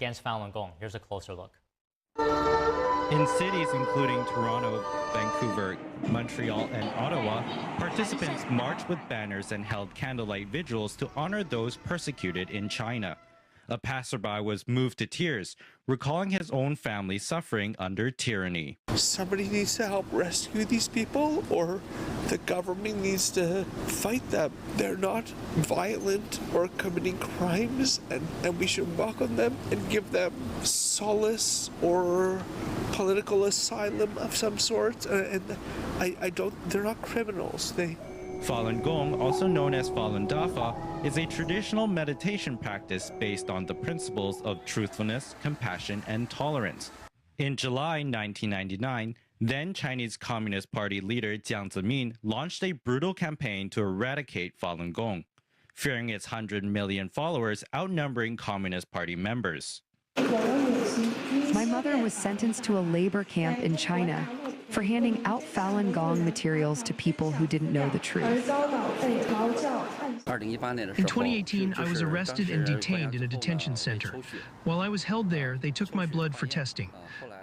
against Falun Gong. Here's a closer look. In cities including Toronto, Vancouver, Montreal, and Ottawa, participants marched with banners and held candlelight vigils to honor those persecuted in China. A passerby was moved to tears, recalling his own family suffering under tyranny. Somebody needs to help rescue these people, or the government needs to fight them. They're not violent or committing crimes, and we should welcome them and give them solace or political asylum of some sort. And they're not criminals. Falun Gong, also known as Falun Dafa, is a traditional meditation practice based on the principles of truthfulness, compassion, and tolerance. In July 1999, then Chinese Communist Party leader Jiang Zemin launched a brutal campaign to eradicate Falun Gong, fearing its 100 million followers outnumbering Communist Party members. My mother was sentenced to a labor camp in China for handing out Falun Gong materials to people who didn't know the truth. In 2018, I was arrested and detained in a detention center. While I was held there, they took my blood for testing.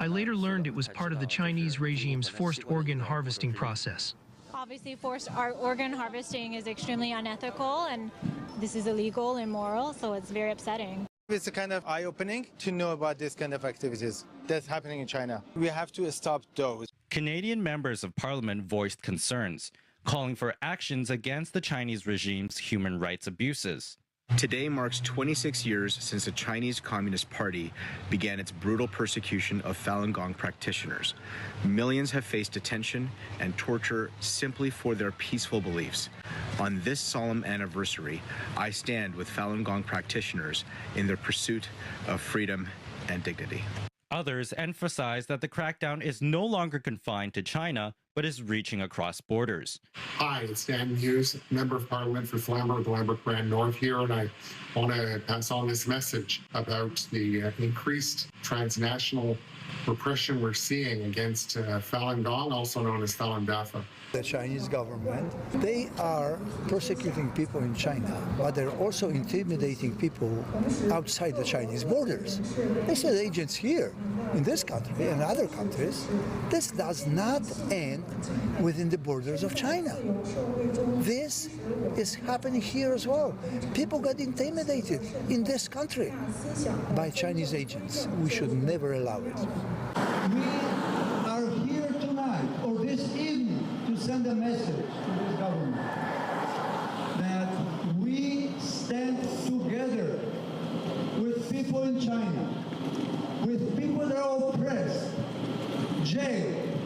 I later learned it was part of the Chinese regime's forced organ harvesting process. Obviously, forced organ harvesting is extremely unethical, and this is illegal, immoral, so it's very upsetting. It's a kind of eye-opening to know about this kind of activities that's happening in China. We have to stop those. Canadian members of parliament voiced concerns, calling for actions against the Chinese regime's human rights abuses. Today marks 26 years since the Chinese Communist Party began its brutal persecution of Falun Gong practitioners. Millions have faced detention and torture simply for their peaceful beliefs. On this solemn anniversary, I stand with Falun Gong practitioners in their pursuit of freedom and dignity. Others emphasize that the crackdown is no longer confined to China, but is reaching across borders. Hi, it's Dan Hughes, Member of Parliament for Flamborough, Glanbrook, Brand North here, and I want to pass on this message about the increased transnational repression we're seeing against Falun Gong, also known as Falun Dafa. The Chinese government, they are persecuting people in China, but they're also intimidating people outside the Chinese borders. They send agents here, in this country and other countries. This does not end within the borders of China. This is happening here as well. People get intimidated in this country by Chinese agents. We should never allow it. We are here tonight, or this evening, to send a message to this government that we stand together with people in China, with people that are oppressed, jailed,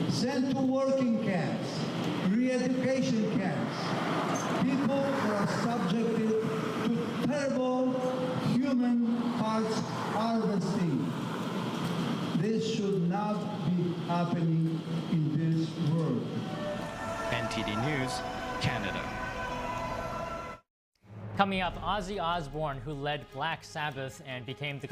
sent to working camps, re-education camps, people that are subjected to terrible human parts harvesting. This should not be happening in this world. NTD News, Canada. Coming up, Ozzy Osbourne, who led Black Sabbath and became the